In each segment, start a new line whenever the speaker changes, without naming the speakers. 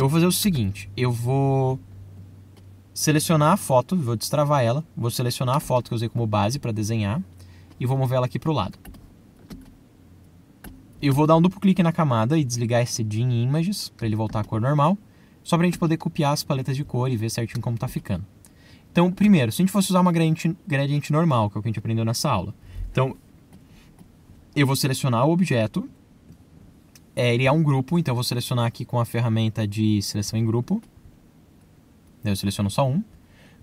vou fazer o seguinte, eu vou selecionar a foto, vou destravar ela, vou selecionar a foto que eu usei como base para desenhar e vou mover ela aqui para o lado. Eu vou dar um duplo clique na camada e desligar esse Dim Images para ele voltar à cor normal, só para a gente poder copiar as paletas de cor e ver certinho como está ficando. Então, primeiro, se a gente fosse usar uma gradiente normal, que é o que a gente aprendeu nessa aula, então eu vou selecionar o objeto, ele é um grupo, então eu vou selecionar aqui com a ferramenta de seleção em grupo, daí eu seleciono só um.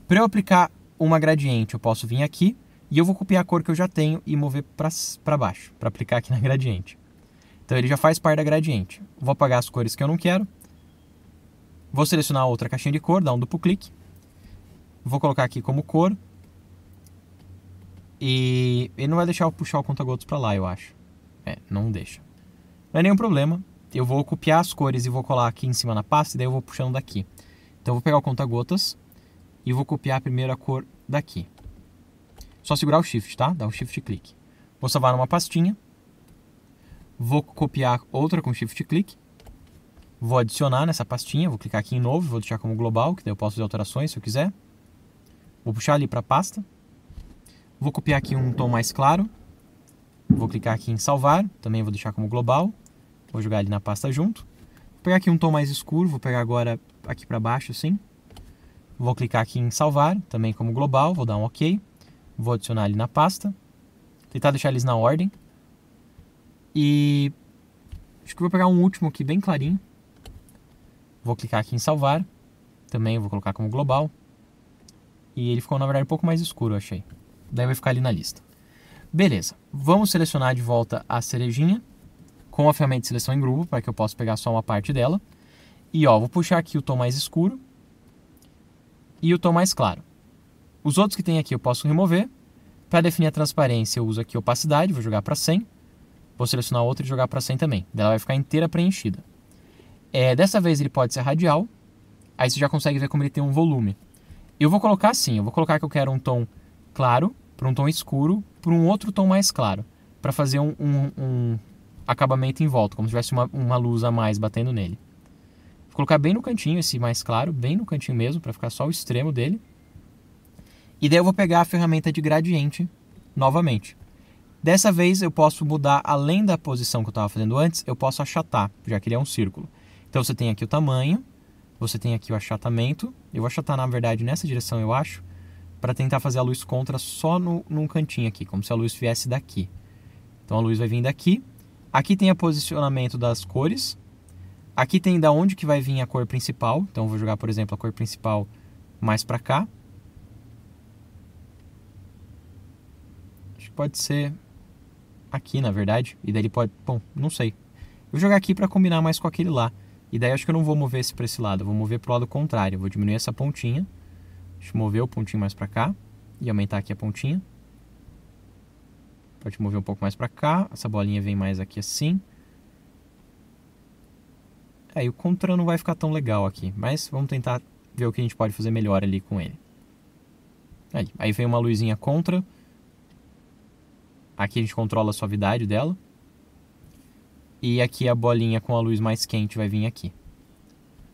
Para eu aplicar uma gradiente, eu posso vir aqui e eu vou copiar a cor que eu já tenho e mover para baixo, para aplicar aqui na gradiente. Então ele já faz parte da gradiente. Vou apagar as cores que eu não quero. Vou selecionar outra caixinha de cor, dar um duplo clique. Vou colocar aqui como cor. E ele não vai deixar eu puxar o conta-gotas para lá, eu acho. Não deixa. Não é nenhum problema. Eu vou copiar as cores e vou colar aqui em cima na pasta e daí eu vou puxando daqui. Então eu vou pegar o conta-gotas e vou copiar primeiro a cor daqui. Só segurar o Shift, tá? Dá um Shift clique. Vou salvar numa pastinha. Vou copiar outra com Shift clique. Vou adicionar nessa pastinha. Vou clicar aqui em novo. Vou deixar como global, que daí eu posso fazer alterações se eu quiser. Vou puxar ali para a pasta. Vou copiar aqui um tom mais claro. Vou clicar aqui em salvar. Também vou deixar como global. Vou jogar ali na pasta junto. Vou pegar aqui um tom mais escuro. Vou pegar agora aqui para baixo assim. Vou clicar aqui em salvar. Também como global. Vou dar um OK. Vou adicionar ali na pasta. Tentar deixar eles na ordem. E acho que vou pegar um último aqui bem clarinho. Vou clicar aqui em salvar. Também vou colocar como global. E ele ficou na verdade um pouco mais escuro, eu achei. Daí vai ficar ali na lista. Beleza. Vamos selecionar de volta a cerejinha com a ferramenta de seleção em grupo, para que eu possa pegar só uma parte dela. E vou puxar aqui o tom mais escuro e o tom mais claro. Os outros que tem aqui eu posso remover. Para definir a transparência eu uso aqui opacidade, vou jogar para 100. Vou selecionar outra e jogar para 100 também. Daí ela vai ficar inteira preenchida. Dessa vez ele pode ser radial. Aí você já consegue ver como ele tem um volume. Eu vou colocar assim. Eu vou colocar que eu quero um tom claro para um tom escuro para um outro tom mais claro. Para fazer um acabamento em volta. Como se tivesse uma luz a mais batendo nele. Vou colocar bem no cantinho esse mais claro. Bem no cantinho mesmo. Para ficar só o extremo dele. E daí eu vou pegar a ferramenta de gradiente novamente. Dessa vez eu posso mudar, além da posição que eu estava fazendo antes, eu posso achatar, já que ele é um círculo. Então você tem aqui o tamanho, você tem aqui o achatamento. Eu vou achatar, na verdade, nessa direção, eu acho, para tentar fazer a luz contra só num cantinho aqui, como se a luz viesse daqui. Então a luz vai vir daqui. Aqui tem o posicionamento das cores. Aqui tem da onde que vai vir a cor principal. Então eu vou jogar, por exemplo, a cor principal mais para cá. Acho que pode ser aqui, na verdade, e daí ele pode... Bom, não sei. Eu vou jogar aqui para combinar mais com aquele lá. E daí acho que eu não vou mover esse para esse lado, eu vou mover pro lado contrário. Eu vou diminuir essa pontinha. Deixa eu mover o pontinho mais para cá e aumentar aqui a pontinha. Pode mover um pouco mais para cá. Essa bolinha vem mais aqui assim. E o contra não vai ficar tão legal aqui, mas vamos tentar ver o que a gente pode fazer melhor ali com ele. Aí vem uma luzinha contra. Aqui a gente controla a suavidade dela. E aqui a bolinha com a luz mais quente vai vir aqui.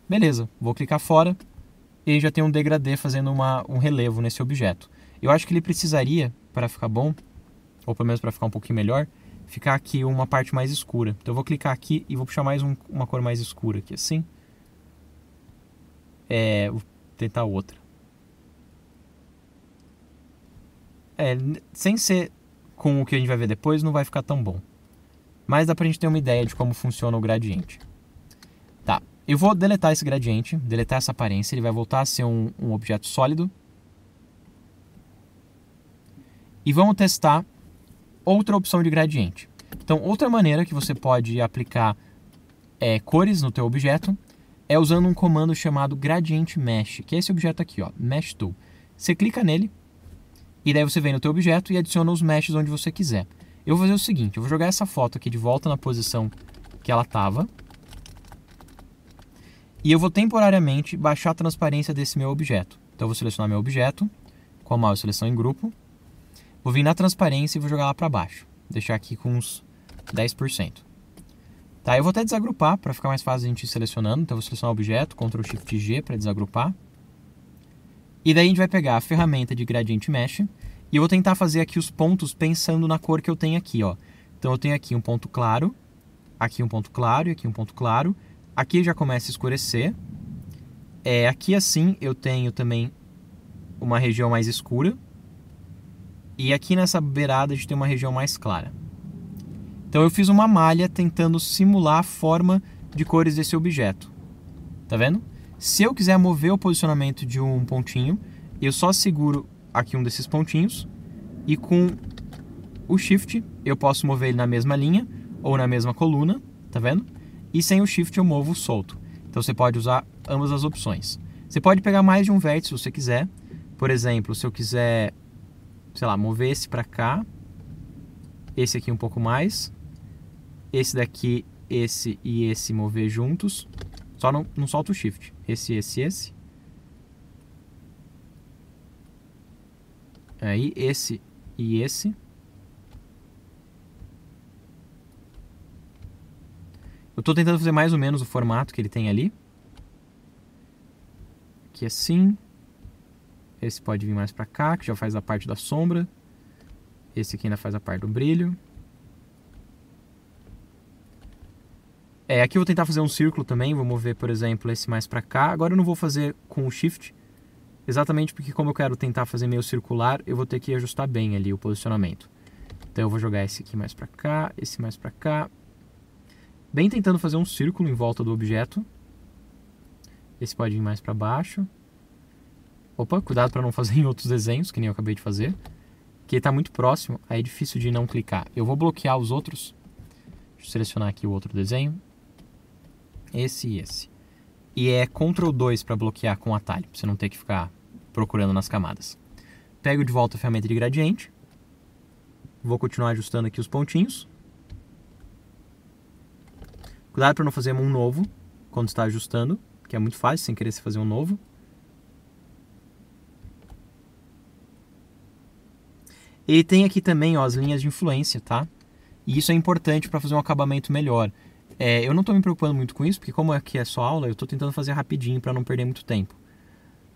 Beleza, vou clicar fora. E já tem um degradê fazendo um relevo nesse objeto. Eu acho que ele precisaria, para ficar bom, ou pelo menos para ficar um pouquinho melhor, ficar aqui uma parte mais escura. Então eu vou clicar aqui e vou puxar mais uma cor mais escura aqui, assim. Vou tentar outra. Sem ser com o que a gente vai ver depois, não vai ficar tão bom. Mas dá pra gente ter uma ideia de como funciona o gradiente. Tá, eu vou deletar esse gradiente, deletar essa aparência, ele vai voltar a ser um objeto sólido. E vamos testar outra opção de gradiente. Então, outra maneira que você pode aplicar cores no teu objeto é usando um comando chamado Gradient Mesh, que é esse objeto aqui, Mesh Tool. Você clica nele, e daí você vem no teu objeto e adiciona os meshes onde você quiser. Eu vou fazer o seguinte, eu vou jogar essa foto aqui de volta na posição que ela estava. E eu vou temporariamente baixar a transparência desse meu objeto. Então eu vou selecionar meu objeto, com a mouse seleção em grupo. Vou vir na transparência e vou jogar lá para baixo. Deixar aqui com uns 10%. Tá, eu vou até desagrupar para ficar mais fácil a gente ir selecionando. Então eu vou selecionar o objeto, Ctrl Shift G para desagrupar. E daí a gente vai pegar a ferramenta de Gradient Mesh e eu vou tentar fazer aqui os pontos pensando na cor que eu tenho aqui, ó. Então eu tenho aqui um ponto claro, aqui um ponto claro e aqui um ponto claro. Aqui já começa a escurecer. Aqui assim eu tenho também uma região mais escura. E aqui nessa beirada a gente tem uma região mais clara. Então eu fiz uma malha tentando simular a forma de cores desse objeto. Tá vendo? Se eu quiser mover o posicionamento de um pontinho, eu só seguro aqui um desses pontinhos e com o Shift eu posso mover ele na mesma linha ou na mesma coluna, tá vendo? E sem o Shift eu movo solto. Então você pode usar ambas as opções. Você pode pegar mais de um vértice se você quiser. Por exemplo, se eu quiser, sei lá, mover esse para cá, esse aqui um pouco mais, esse daqui, esse e esse mover juntos, só não solta o Shift. Esse. Aí, esse e esse. Eu estou tentando fazer mais ou menos o formato que ele tem ali. Aqui assim. Esse pode vir mais para cá, que já faz a parte da sombra. Esse aqui ainda faz a parte do brilho. Aqui eu vou tentar fazer um círculo também. Vou mover, por exemplo, esse mais para cá. Agora eu não vou fazer com o Shift. Exatamente porque como eu quero tentar fazer meio circular, eu vou ter que ajustar bem ali o posicionamento. Então eu vou jogar esse aqui mais para cá, esse mais para cá. Bem tentando fazer um círculo em volta do objeto. Esse pode ir mais para baixo. Opa, cuidado para não fazer em outros desenhos, que nem eu acabei de fazer. Porque ele está muito próximo, aí é difícil de não clicar. Eu vou bloquear os outros. Deixa eu selecionar aqui o outro desenho. Esse e esse. E é Ctrl 2 para bloquear com atalho, para você não ter que ficar procurando nas camadas. Pego de volta a ferramenta de gradiente. Vou continuar ajustando aqui os pontinhos. Cuidado para não fazer um novo quando está ajustando, que é muito fácil sem querer se fazer um novo. Ele tem aqui também, ó, as linhas de influência, tá? E isso é importante para fazer um acabamento melhor. Eu não estou me preocupando muito com isso, porque como aqui é só aula, eu estou tentando fazer rapidinho para não perder muito tempo.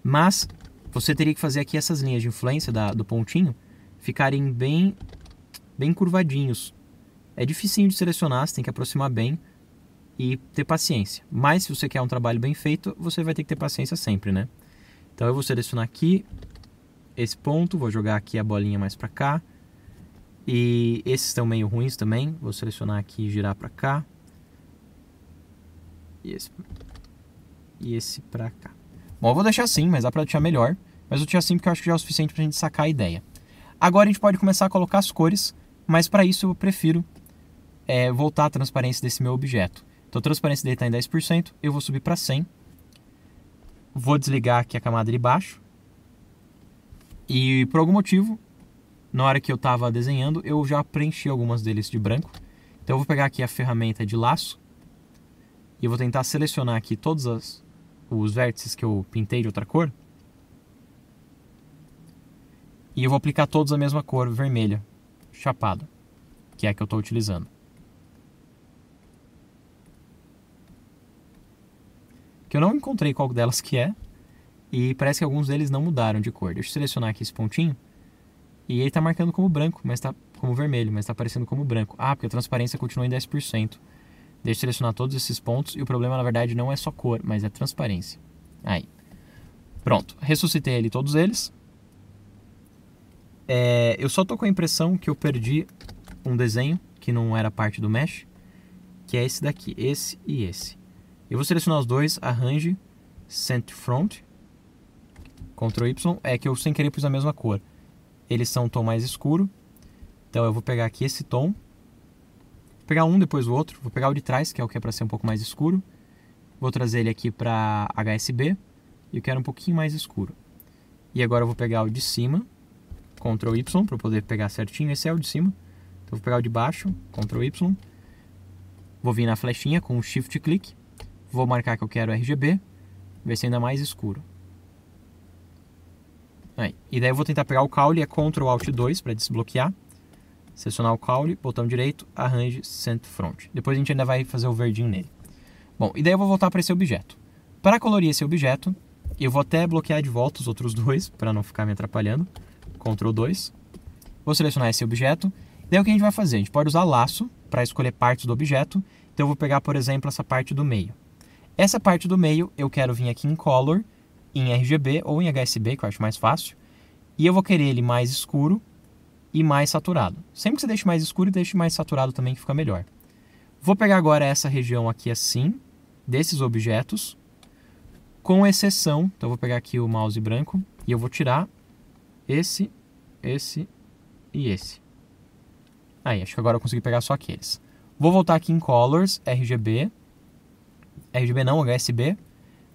Mas você teria que fazer aqui essas linhas de influência do pontinho ficarem bem curvadinhos. É dificinho de selecionar, você tem que aproximar bem e ter paciência. Mas se você quer um trabalho bem feito, você vai ter que ter paciência sempre, né? Então eu vou selecionar aqui esse ponto, vou jogar aqui a bolinha mais para cá. E esses estão meio ruins também, vou selecionar aqui e girar para cá. E esse pra cá. Bom, eu vou deixar assim, mas dá pra deixar melhor. Mas eu deixei assim porque eu acho que já é o suficiente pra gente sacar a ideia. Agora a gente pode começar a colocar as cores, mas para isso eu prefiro voltar a transparência desse meu objeto. Então a transparência dele está em 10%, eu vou subir para 100%. Vou desligar aqui a camada de baixo. E por algum motivo, na hora que eu estava desenhando, eu já preenchi algumas deles de branco. Então eu vou pegar aqui a ferramenta de laço. E eu vou tentar selecionar aqui todos os vértices que eu pintei de outra cor. E eu vou aplicar todos a mesma cor, vermelha, chapado, que é a que eu estou utilizando. Que eu não encontrei qual delas que é. E parece que alguns deles não mudaram de cor. Deixa eu selecionar aqui esse pontinho. E ele está marcando como branco, mas está como vermelho, mas está aparecendo como branco. Ah, porque a transparência continua em 10%. Deixa eu selecionar todos esses pontos e o problema na verdade não é só cor, mas é transparência. Aí. Pronto, ressuscitei ali todos eles. Eu só tô com a impressão que eu perdi um desenho que não era parte do mesh, que é esse daqui, esse e esse. Eu vou selecionar os dois, Arrange, Center Front, Ctrl Y, que eu sem querer pus a mesma cor. Eles são um tom mais escuro, então eu vou pegar aqui esse tom. Vou pegar um depois do outro, vou pegar o de trás, que é o que é para ser um pouco mais escuro. Vou trazer ele aqui para HSB, e eu quero um pouquinho mais escuro. E agora eu vou pegar o de cima, Ctrl Y, para poder pegar certinho, esse é o de cima. Então eu vou pegar o de baixo, Ctrl Y. Vou vir na flechinha com o Shift Click, vou marcar que eu quero RGB, ver se é ainda mais escuro. Aí. E daí eu vou tentar pegar o caule, é Ctrl Alt 2 para desbloquear. Selecionar o caule, botão direito, arrange center front. Depois a gente ainda vai fazer o verdinho nele. Bom, e daí eu vou voltar para esse objeto. Para colorir esse objeto, eu vou até bloquear de volta os outros dois, para não ficar me atrapalhando. Ctrl 2. Vou selecionar esse objeto. Daí o que a gente vai fazer? A gente pode usar laço para escolher partes do objeto. Então eu vou pegar, por exemplo, essa parte do meio. Essa parte do meio eu quero vir aqui em Color, em RGB ou em HSB, que eu acho mais fácil. E eu vou querer ele mais escuro e mais saturado. Sempre que você deixe mais escuro, deixe mais saturado também, que fica melhor. Vou pegar agora essa região aqui assim, desses objetos, com exceção, então eu vou pegar aqui o mouse branco e eu vou tirar esse e esse. Aí, acho que agora eu consegui pegar só aqueles. Vou voltar aqui em Colors, RGB não, HSB.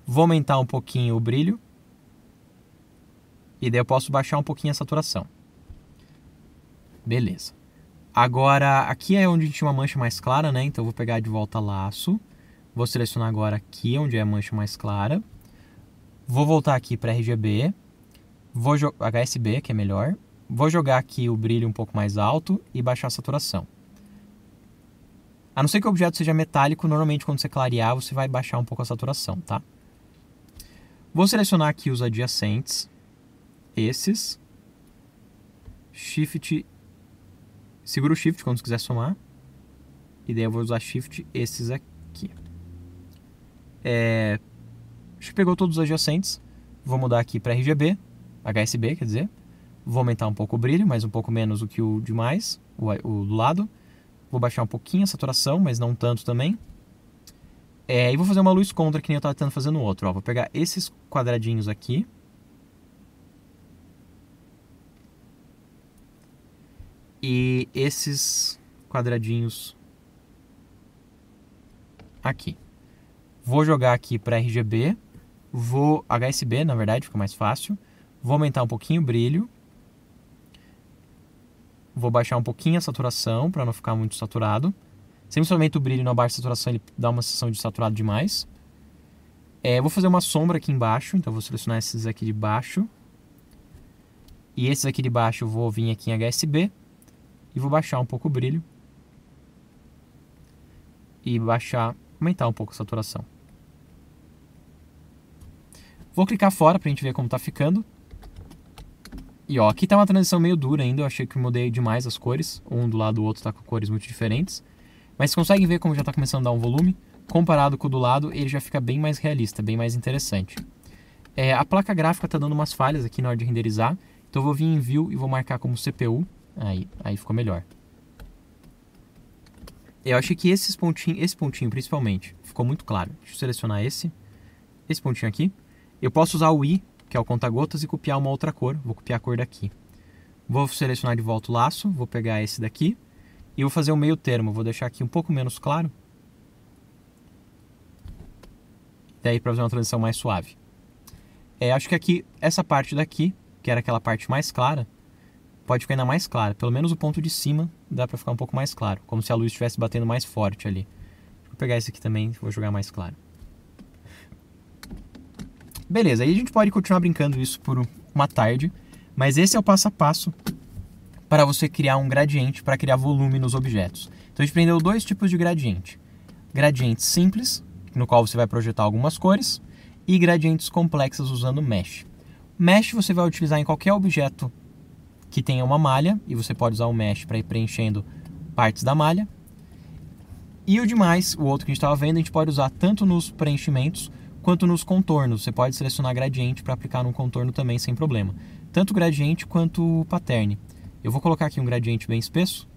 Vou aumentar um pouquinho o brilho. E daí eu posso baixar um pouquinho a saturação. Beleza. Agora, aqui é onde a gente tinha uma mancha mais clara, né? Então eu vou pegar de volta laço. Vou selecionar agora aqui, onde é a mancha mais clara. Vou voltar aqui para RGB. Vou HSB, que é melhor. Vou jogar aqui o brilho um pouco mais alto e baixar a saturação. A não ser que o objeto seja metálico, normalmente quando você clarear, você vai baixar um pouco a saturação, tá? Vou selecionar aqui os adjacentes. Esses. Shift. Segura o Shift quando você quiser somar. E daí eu vou usar Shift esses aqui. Acho que pegou todos os adjacentes. Vou mudar aqui para RGB. HSB, quer dizer. Vou aumentar um pouco o brilho, mas um pouco menos do que o demais. O do lado. Vou baixar um pouquinho a saturação, mas não tanto também. E vou fazer uma luz contra, que nem eu estava tentando fazer no outro. Ó, vou pegar esses quadradinhos aqui. E esses quadradinhos aqui. Vou jogar aqui para RGB. Vou HSB, na verdade, fica mais fácil. Vou aumentar um pouquinho o brilho. Vou baixar um pouquinho a saturação para não ficar muito saturado. Sempre aumenta o brilho e não abaixa a saturação, ele dá uma sensação de saturado demais. Vou fazer uma sombra aqui embaixo, então vou selecionar esses aqui de baixo. E esses aqui de baixo eu vou vir aqui em HSB. E vou baixar um pouco o brilho. E aumentar um pouco a saturação. Vou clicar fora pra gente ver como tá ficando. E ó, aqui tá uma transição meio dura ainda, eu achei que eu mudei demais as cores. Um do lado do outro tá com cores muito diferentes. Mas vocês conseguem ver como já tá começando a dar um volume. Comparado com o do lado, ele já fica bem mais realista, bem mais interessante. A placa gráfica tá dando umas falhas aqui na hora de renderizar. Então eu vou vir em View e vou marcar como CPU. Aí ficou melhor. Eu achei que esse pontinho principalmente, ficou muito claro. Deixa eu selecionar esse pontinho aqui. Eu posso usar o I, que é o conta-gotas, e copiar uma outra cor. Vou copiar a cor daqui. Vou selecionar de volta o laço, vou pegar esse daqui. E vou fazer o meio termo, vou deixar aqui um pouco menos claro. Daí para fazer uma transição mais suave. Acho que aqui, essa parte daqui, que era aquela parte mais clara, pode ficar ainda mais clara. Pelo menos o ponto de cima dá para ficar um pouco mais claro. Como se a luz estivesse batendo mais forte ali. Vou pegar esse aqui também, vou jogar mais claro. Beleza, aí a gente pode continuar brincando isso por uma tarde. Mas esse é o passo a passo para você criar um gradiente, para criar volume nos objetos. Então a gente aprendeu dois tipos de gradiente. Gradientes simples, no qual você vai projetar algumas cores. E gradientes complexos usando Mesh. Mesh você vai utilizar em qualquer objeto que tenha uma malha, e você pode usar o Mesh para ir preenchendo partes da malha. E o demais, o outro que a gente estava vendo, a gente pode usar tanto nos preenchimentos quanto nos contornos. Você pode selecionar gradiente para aplicar num contorno também sem problema. Tanto gradiente quanto pattern. Eu vou colocar aqui um gradiente bem espesso.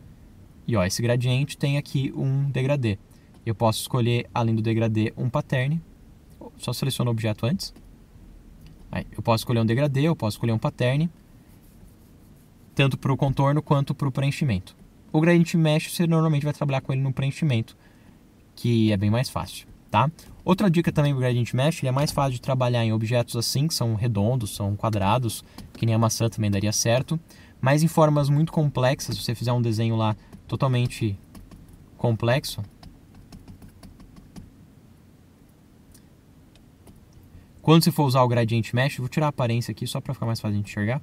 E ó, esse gradiente tem aqui um degradê. Eu posso escolher, além do degradê, um pattern. Só seleciono o objeto antes. Aí, eu posso escolher um degradê, eu posso escolher um pattern. Tanto para o contorno quanto para o preenchimento. O gradiente mesh você normalmente vai trabalhar com ele no preenchimento, que é bem mais fácil, tá? Outra dica também do gradiente mesh, ele é mais fácil de trabalhar em objetos assim, que são redondos, são quadrados, que nem a maçã também daria certo. Mas em formas muito complexas, se você fizer um desenho lá totalmente complexo, quando você for usar o gradiente mesh, eu vou tirar a aparência aqui só para ficar mais fácil de enxergar.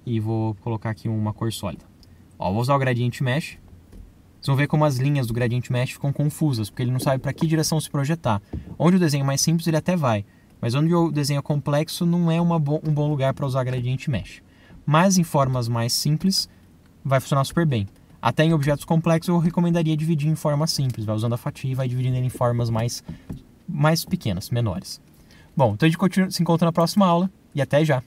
E vou colocar aqui uma cor sólida. Ó, vou usar o Gradient Mesh. Vocês vão ver como as linhas do Gradient Mesh ficam confusas, porque ele não sabe para que direção se projetar. Onde o desenho é mais simples, ele até vai. Mas onde o desenho é complexo, não é um bom lugar para usar Gradient Mesh. Mas em formas mais simples, vai funcionar super bem. Até em objetos complexos, eu recomendaria dividir em forma simples. Vai usando a fatia e vai dividindo ele em formas mais pequenas, menores. Bom, então a gente se encontra na próxima aula e até já!